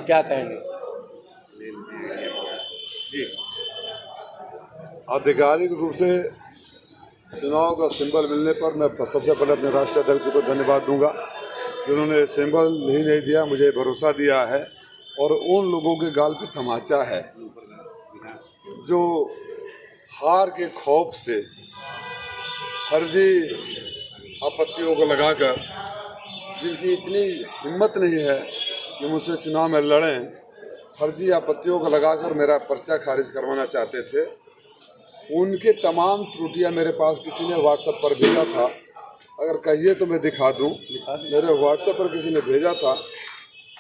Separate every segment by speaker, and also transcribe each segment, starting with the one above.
Speaker 1: क्या कहेंगे?
Speaker 2: आधिकारिक रूप से चुनाव का सिंबल मिलने पर मैं सबसे पहले अपने राष्ट्रीय अध्यक्ष को धन्यवाद दूंगा, जिन्होंने सिंबल ही नहीं दिया, मुझे भरोसा दिया है। और उन लोगों के गाल पे तमाचा है जो हार के खौफ से फर्जी आपत्तियों को लगाकर, जिनकी इतनी हिम्मत नहीं है कि मुझसे चुनाव में लड़ें, फर्जी आपत्तियों को लगाकर मेरा पर्चा खारिज करवाना चाहते थे। उनके तमाम त्रुटियां मेरे पास किसी ने व्हाट्सएप पर भेजा था, अगर कहिए तो मैं दिखा दूं। मेरे व्हाट्सएप पर किसी ने भेजा था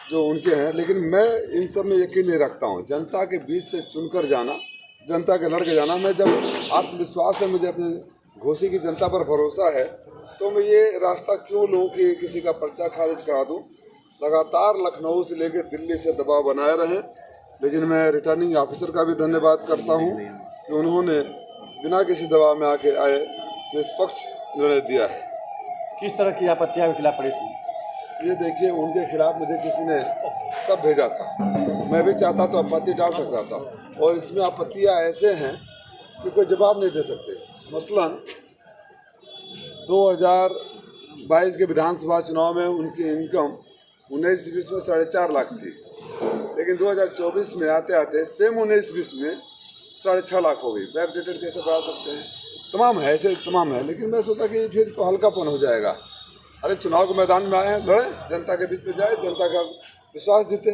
Speaker 2: जो उनके हैं, लेकिन मैं इन सब में यकीन नहीं रखता हूं। जनता के बीच से चुनकर जाना, जनता के लड़के जाना, मैं जब आत्मविश्वास है, मुझे अपने घोषी की जनता पर भरोसा है, तो मैं ये रास्ता क्यों लूँ कि किसी का पर्चा खारिज करा दूँ। लगातार लखनऊ से लेकर दिल्ली से दबाव बनाए रहें, लेकिन मैं रिटर्निंग ऑफिसर का भी धन्यवाद करता हूँ कि उन्होंने बिना किसी दबाव में आके आए निष्पक्ष निर्णय दिया है।
Speaker 1: किस तरह की आपत्तियां आपके खिलाफ पड़ी थी?
Speaker 2: ये देखिए, उनके खिलाफ मुझे किसी ने सब भेजा था, मैं भी चाहता तो आपत्ति डाल सकता था, और इसमें आपत्तियां ऐसे हैं कि कोई जवाब नहीं दे सकते। मसलन 2022 के विधानसभा चुनाव में उनकी इनकम 19-20 में 4.5 लाख थी, लेकिन 2024 में आते आते सेम 19-20 में 6.5 लाख हो गई। बैक डेटेड कैसे बढ़ा सकते हैं? तमाम है, ऐसे तमाम है, लेकिन मैं सोचा कि फिर तो हल्कापन हो जाएगा। अरे चुनाव के मैदान में आए हैं, लड़ें, जनता के बीच में जाए, जनता का विश्वास जीते।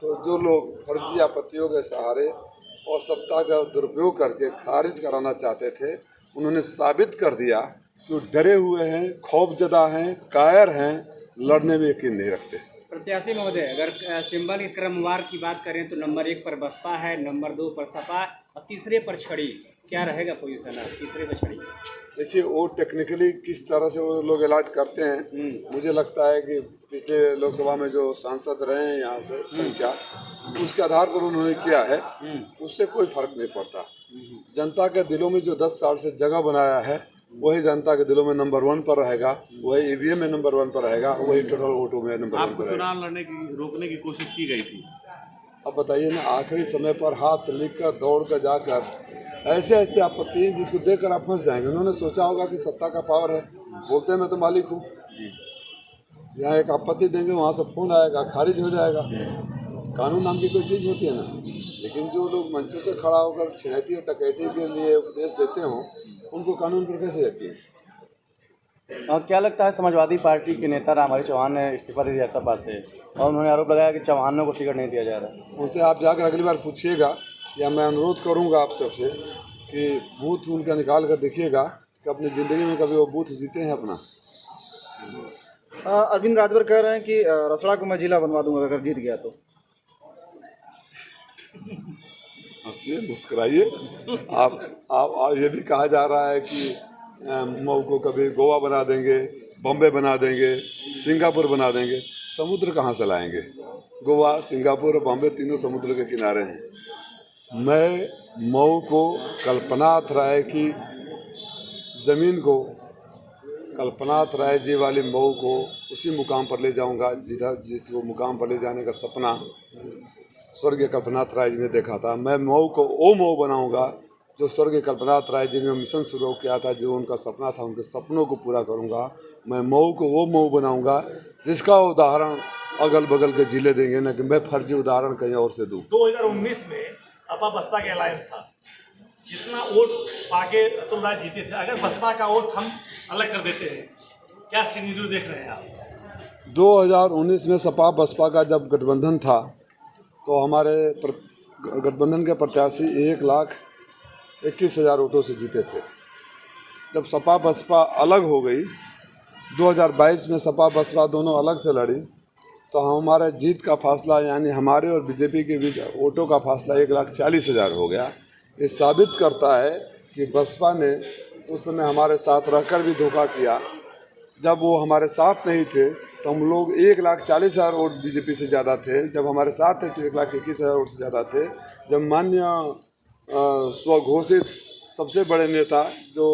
Speaker 2: तो जो लोग फर्जी आपत्तियों के सहारे और सत्ता का दुरुपयोग करके खारिज कराना चाहते थे, उन्होंने साबित कर दिया कि वो डरे हुए हैं, खौफजदा हैं, कायर हैं, लड़ने में यकीन नहीं रखते।
Speaker 3: प्रत्याशी महोदय, अगर सिंबल के क्रमवार की बात करें तो नंबर 1 पर बसपा है, नंबर 2 पर सपा और तीसरे पर छड़ी, क्या रहेगा पोजीशन तीसरे पर छड़ी?
Speaker 2: देखिए, वो टेक्निकली किस तरह से वो लोग अलॉट करते हैं, मुझे लगता है कि पिछले लोकसभा में जो सांसद रहे हैं यहाँ से संख्या, उसके आधार पर उन्होंने किया है, उससे कोई फर्क नहीं पड़ता। जनता के दिलों में जो 10 साल से जगह बनाया है, वही जनता के दिलों में नंबर 1 पर रहेगा, वही ईवीएम में नंबर 1 पर रहेगा, वही टोटल वोटों में नंबर 1 पर रहेगा।
Speaker 4: चुनाव लड़ने की रोकने की कोशिश की गई थी,
Speaker 2: अब बताइए ना, आखिरी समय पर हाथ से लिख कर दौड़ कर जाकर ऐसे ऐसे आपत्ति जिसको देखकर आप फंस जाएंगे। उन्होंने सोचा होगा कि सत्ता का पावर है, बोलते हैं मैं तो मालिक हूँ, यहाँ एक आपत्ति देंगे, वहाँ से फोन आएगा, खारिज हो जाएगा। कानून नाम की कोई चीज़ होती है ना। लेकिन जो लोग मंचों से खड़ा होकर छिनैती और डकैती के लिए उपदेश देते हों, उनको कानून पर कैसे यकीन?
Speaker 1: क्या लगता है, समाजवादी पार्टी के नेता रामहरि चौहान ने इस्तीफा दे दिया सपा से, और उन्होंने आरोप लगाया कि चौहानों को टिकट नहीं दिया जा रहा?
Speaker 2: उनसे आप जाकर अगली बार पूछिएगा, या मैं अनुरोध करूंगा आप सबसे कि बूथ उनका निकाल कर देखिएगा कि अपनी ज़िंदगी में कभी वो बूथ जीते हैं अपना।
Speaker 5: अरविंद राजभर कह रहे हैं कि रसड़ा को मैं जिला बनवा दूंगा अगर जीत गया तो।
Speaker 2: हंसिए, मुस्कुराइए। आप ये भी कहा जा रहा है कि मऊ को कभी गोवा बना देंगे, बॉम्बे बना देंगे, सिंगापुर बना देंगे। समुद्र कहाँ से लाएंगे? गोवा, सिंगापुर और बॉम्बे तीनों समुद्र के किनारे हैं। मैं मऊ को कल्पनाथ राय की ज़मीन को, कल्पनाथ राय जी वाली मऊ को उसी मुकाम पर ले जाऊंगा जिसको मुकाम पर ले जाने का सपना स्वर्गीय कल्पनाथ राय जी ने देखा था। मैं मऊ को वो मऊ बनाऊंगा जो स्वर्गीय कल्पनाथ राय जी ने मिशन शुरू किया था, जो उनका सपना था, उनके सपनों को पूरा करूंगा। मैं मऊ को वो मऊ बनाऊंगा जिसका उदाहरण अगल बगल के जिले देंगे, न कि मैं फर्जी उदाहरण कहीं और से दूँ।
Speaker 6: 2019 में सपा बसपा के अलायंस था, जितना वोट पाके अतुल राय जीते थे, अगर बसपा का वोट हम अलग कर देते हैं, क्या सिनेरियो देख रहे हैं आप?
Speaker 2: 2019 में सपा बसपा का जब गठबंधन था, तो हमारे गठबंधन के प्रत्याशी 1,21,000 वोटों से जीते थे। जब सपा बसपा अलग हो गई, 2022 में सपा बसपा दोनों अलग से लड़ी, तो हमारे जीत का फासला, यानी हमारे और बीजेपी के बीच वोटों का फासला 1,40,000 हो गया। ये साबित करता है कि बसपा ने उस समय हमारे साथ रहकर भी धोखा किया। जब वो हमारे साथ नहीं थे तो हम लोग 1,40,000 वोट बीजेपी से ज़्यादा थे, जब हमारे साथ थे तो 1,21,000 वोट से ज़्यादा थे। जब मान्य स्वघोषित सबसे बड़े नेता जो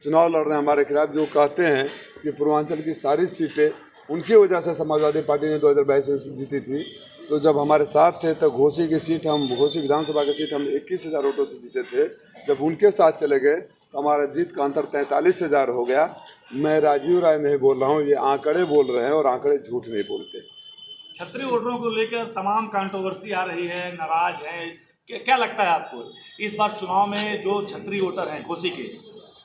Speaker 2: चुनाव लड़ रहे हैं हमारे खिलाफ, जो कहते हैं कि पूर्वांचल की सारी सीटें उनकी वजह से समाजवादी पार्टी ने 2022 में जीती थी। तो जब हमारे साथ थे तो घोसी विधानसभा की सीट हम 21,000 वोटों से जीते थे। जब उनके साथ चले गए तो हमारा जीत का अंतर 43,000 हो गया। मैं राजीव राय नहीं बोल रहा हूँ, ये आंकड़े बोल रहे हैं और आंकड़े झूठ नहीं बोलते।
Speaker 6: क्षत्रिय वोटरों को लेकर तमाम कंट्रोवर्सी आ रही है, नाराज है, क्या लगता है आपको इस बार चुनाव में जो क्षत्रिय वोटर हैं घोसी के,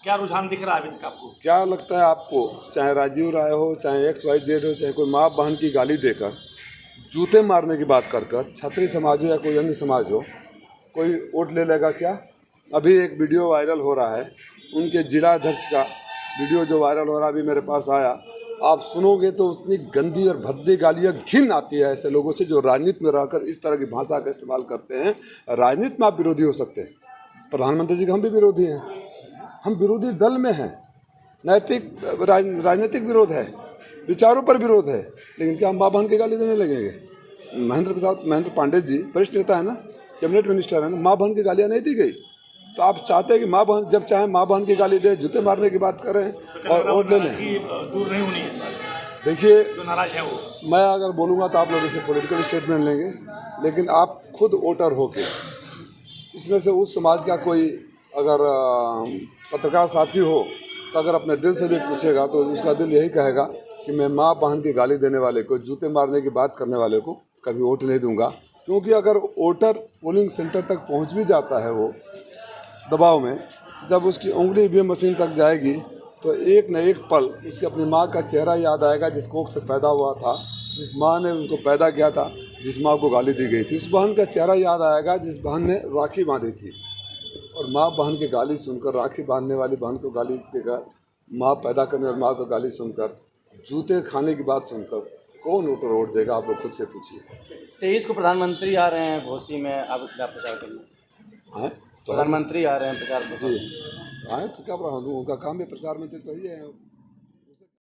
Speaker 6: क्या रुझान दिख रहा है अभी तक आपको? क्या
Speaker 2: लगता है आपको, चाहे राजीव राय हो, चाहे XYZ हो, चाहे कोई माँ बहन की गाली देकर, जूते मारने की बात कर क्षत्रिय समाज हो या कोई अन्य समाज हो, कोई वोट ले लेगा क्या? अभी एक वीडियो वायरल हो रहा है, उनके जिला अध्यक्ष का वीडियो जो वायरल हो रहा है अभी मेरे पास आया। आप सुनोगे तो उतनी गंदी और भद्दी गालियाँ घिन आती है ऐसे लोगों से जो राजनीति में रहकर इस तरह की भाषा का इस्तेमाल करते हैं। राजनीति में आप विरोधी हो सकते हैं, प्रधानमंत्री जी के हम भी विरोधी हैं, हम विरोधी दल में हैं, नैतिक राजनीतिक विरोध है, विचारों पर विरोध है, लेकिन क्या हम माँ बहन की गाली देने लगेंगे? महेंद्र पांडे जी वरिष्ठ नेता है ना, कैबिनेट मिनिस्टर है ना, माँ बहन की गालियाँ नहीं दी गई। तो आप चाहते हैं कि माँ बहन जब चाहे माँ बहन की गाली दे, जूते मारने की बात करें और वोट ले लें?
Speaker 6: दूर नहीं होनी इस बात।
Speaker 2: देखिए,
Speaker 6: जो नाराज है वो, मैं
Speaker 2: अगर बोलूँगा तो आप लोग इसे पॉलिटिकल स्टेटमेंट लेंगे, लेकिन आप खुद वोटर होके इसमें से उस समाज का कोई अगर पत्रकार साथी हो तो अगर अपने दिल से भी पूछेगा तो उसका दिल यही कहेगा कि मैं माँ बहन की गाली देने वाले को, जूते मारने की बात करने वाले को कभी वोट नहीं दूंगा। क्योंकि अगर वोटर पोलिंग सेंटर तक पहुंच भी जाता है वो दबाव में, जब उसकी उंगली भी मशीन तक जाएगी तो एक न एक पल उसकी अपनी माँ का चेहरा याद आएगा जिस कोख से पैदा हुआ था, जिस माँ ने उनको पैदा किया था, जिस माँ को गाली दी गई थी। उस बहन का चेहरा याद आएगा जिस बहन ने राखी बांधी थी। और माँ बहन की गाली सुनकर, राखी बांधने वाली बहन को गाली देकर, माँ पैदा करने वाली माँ को गाली सुनकर, जूते खाने की बात सुनकर कौन वोटर वोट देगा? आप लोग खुद से पूछिए।
Speaker 1: 23 को प्रधानमंत्री आ रहे हैं घोसी में, आप क्या प्रचार करना है? प्रधानमंत्री आ रहे हैं प्रचार में।
Speaker 2: जी आए तो क्या प्रधान, उनका काम है प्रचार मंत्री तो ही है।